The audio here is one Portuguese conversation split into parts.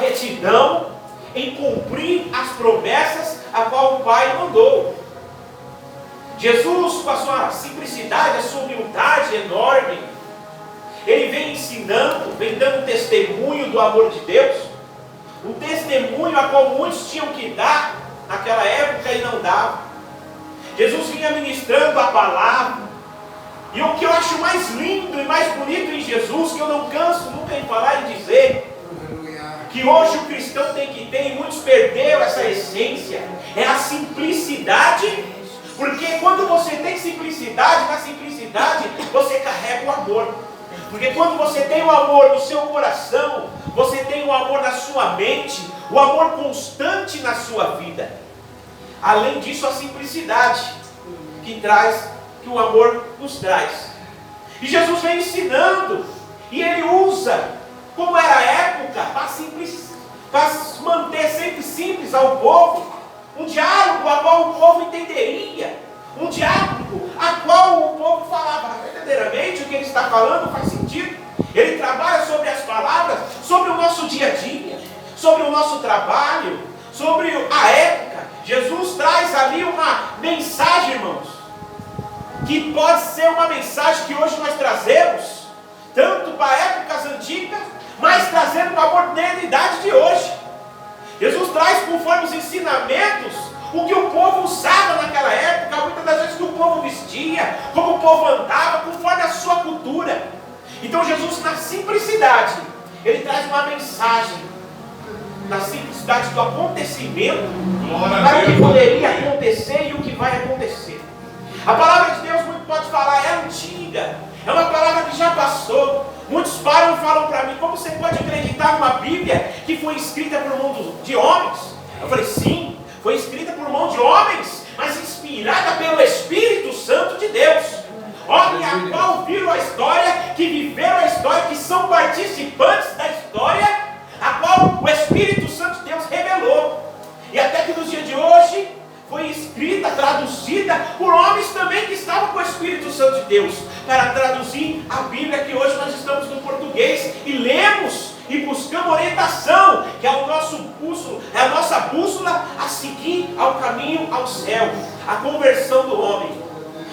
retidão em cumprir as promessas a qual o Pai mandou. Jesus, com a sua simplicidade, a sua humildade enorme, ele vem ensinando, vem dando testemunho do amor de Deus, um testemunho a qual muitos tinham que dar naquela época e não davam. Jesus vinha ministrando a palavra, e o que eu acho mais lindo e mais bonito em Jesus, que eu não canso nunca em falar e dizer, que hoje o cristão tem que ter, e muitos perderam essa essência, é a simplicidade. Porque quando você tem simplicidade, na simplicidade você carrega o amor. Porque quando você tem o amor no seu coração, você tem o amor na sua mente, o amor constante na sua vida. Além disso, a simplicidade que o amor nos traz. E Jesus vem ensinando, e ele usa, como era a época, para manter sempre simples ao povo, um diálogo a qual o povo entenderia, um diálogo a qual o povo falava verdadeiramente o que ele está falando faz sentido. Ele trabalha sobre as palavras, sobre o nosso dia a dia, sobre o nosso trabalho, sobre a época. Jesus traz ali uma mensagem, irmãos, que pode ser uma mensagem que hoje nós trazemos, tanto para épocas antigas, mas trazendo para a modernidade de hoje. Jesus traz conforme os ensinamentos, o que o povo usava naquela época, muitas das vezes que o povo vestia, como o povo andava, conforme a sua cultura. Então Jesus, na simplicidade, ele traz uma mensagem, na simplicidade do acontecimento, para o que poderia acontecer e o que vai acontecer. A palavra de Deus, muito pode falar, é antiga, é uma palavra que já passou. Muitos param e falam para mim, como você pode acreditar numa Bíblia que foi escrita por mão de homens? Eu falei, sim, foi escrita por mão de homens, mas inspirada pelo Espírito Santo de Deus. Homens a qual viram a história, que viveram a história, que são participantes da história, a qual o Espírito Santo de Deus revelou. E até que nos dias de hoje, foi escrita, traduzida por homens também que estavam com o Espírito Santo de Deus, para traduzir a Bíblia que hoje nós estamos no português e lemos e buscamos orientação, que é o nosso bússola, é a nossa bússola a seguir ao caminho ao céu, a conversão do homem.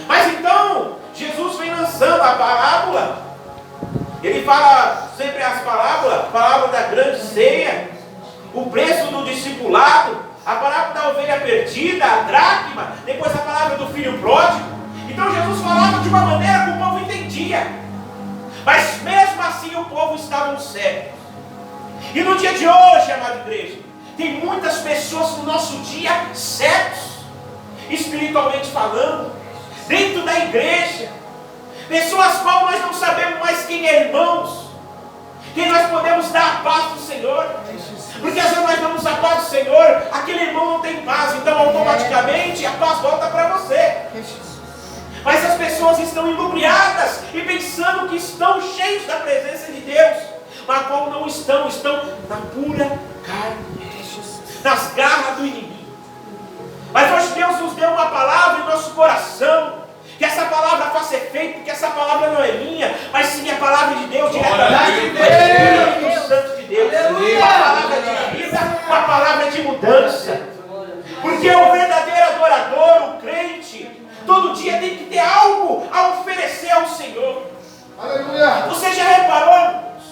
Mas então, Jesus vem lançando a parábola, ele fala sempre as parábolas, parábola da grande ceia, o preço do discipulado, a palavra da ovelha perdida, a dracma, depois a palavra do filho pródigo. Então Jesus falava de uma maneira que o povo entendia, mas mesmo assim o povo estava cego. E no dia de hoje, amada igreja, tem muitas pessoas no nosso dia cegos, espiritualmente falando, dentro da igreja, pessoas qual nós não sabemos mais quem é irmãos, quem nós podemos dar a paz do Senhor. Porque às vezes nós damos a paz do Senhor, aquele irmão não tem paz, então automaticamente a paz volta para você. Mas as pessoas estão ilubriadas e pensando que estão cheios da presença de Deus, mas como não estão, estão na pura carne, nas garras do inimigo. Mas hoje Deus nos deu uma palavra em nosso coração, que essa palavra faça efeito, porque essa palavra não é minha, mas sim a palavra de Deus, diretamente do Espírito Santo de Deus. Uma palavra de vida, uma palavra de mudança. Porque o verdadeiro adorador, o crente, todo dia tem que ter algo a oferecer ao Senhor. Aleluia. Você já reparou, irmãos,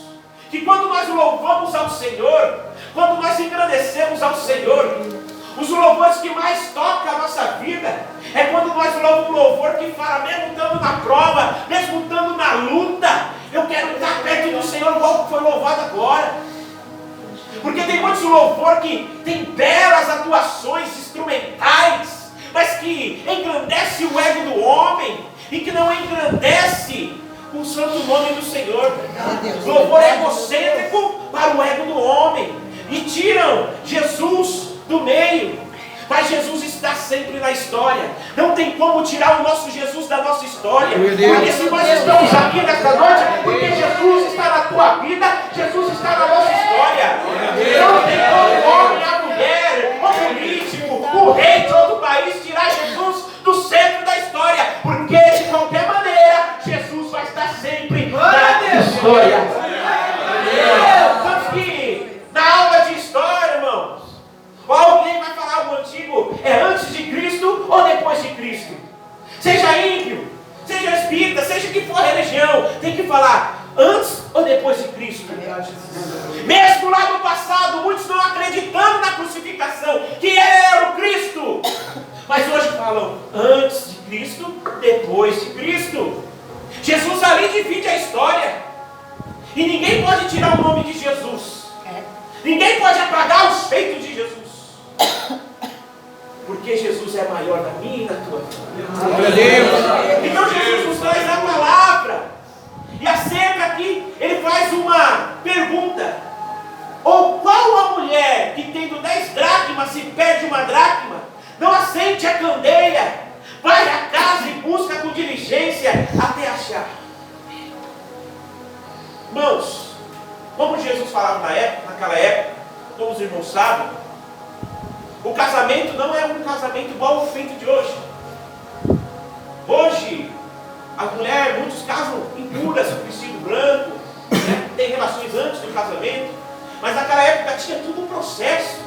que quando nós louvamos ao Senhor, quando nós engrandecemos ao Senhor, os louvores que mais tocam a nossa vida é quando nós louvamos um louvor que fala, mesmo estando na prova, mesmo estando na luta, eu quero estar perto do Senhor igual que foi louvado agora. Porque tem muitos louvor que tem belas atuações instrumentais, mas que engrandece o ego do homem e que não engrandece o santo nome do Senhor. Louvor egocêntrico para o ego do homem e tiram Jesus do meio. Mas Jesus está sempre na história. Não tem como tirar o nosso Jesus da nossa história. Porque se nós estamos aqui nesta noite, porque Jesus está na tua vida, Jesus está na nossa história. Não tem como o homem, a mulher, o político, o rei de outro país tirar Jesus do centro da história. Porque de qualquer maneira, Jesus vai estar sempre na história. Tanto que na aula de tem que falar antes ou depois de Cristo. Mesmo lá no passado, muitos não acreditando na crucificação, que ele era o Cristo. Mas hoje falam antes de Cristo, depois de Cristo. Jesus ali divide a história. E ninguém pode tirar o nome de Jesus. Ninguém pode apagar os feitos de Jesus. Porque Jesus é maior na minha e na tua vida. Então Jesus nos traz a palavra. E acerca aqui, ele faz uma pergunta. Ou qual a mulher que tendo 10 dracmas se perde uma dracma, não acende a candeia, vai à casa e busca com diligência até achar? Irmãos, como Jesus falava naquela época, como os irmãos sabem, o casamento não é um casamento igual ao feito de hoje. Hoje, as mulheres, muitos casam impuras, com vestido branco, né? Tem relações antes do casamento, mas naquela época tinha tudo um processo.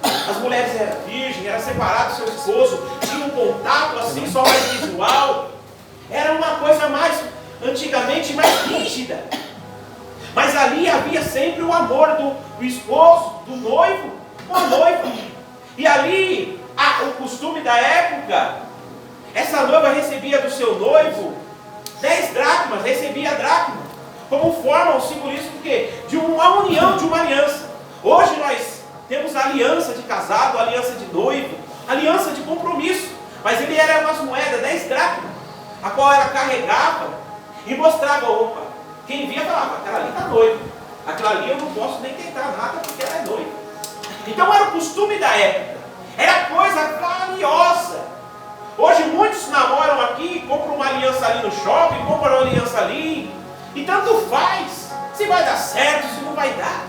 As mulheres eram virgens, eram separadas do seu esposo, tinham um contato assim, só mais visual. Era uma coisa mais, antigamente, mais rígida. Mas ali havia sempre o amor do esposo, do noivo, com a noiva. E ali, o costume da época, essa noiva recebia do seu noivo 10 dracmas, recebia a dracma, como forma, um simbolismo do quê? De uma união, de uma aliança. Hoje nós temos a aliança de casado, a aliança de noivo, a aliança de compromisso. Mas ele era umas moedas, 10 dracmas, a qual ela carregava e mostrava, opa, quem via falava, aquela ali está noiva, aquela ali eu não posso nem tentar nada porque ela é noiva. Então era o costume da época, era coisa valiosa. Hoje muitos namoram aqui, compram uma aliança ali no shopping, compram uma aliança ali, e tanto faz, se vai dar certo, se não vai dar.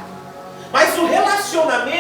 Mas o relacionamento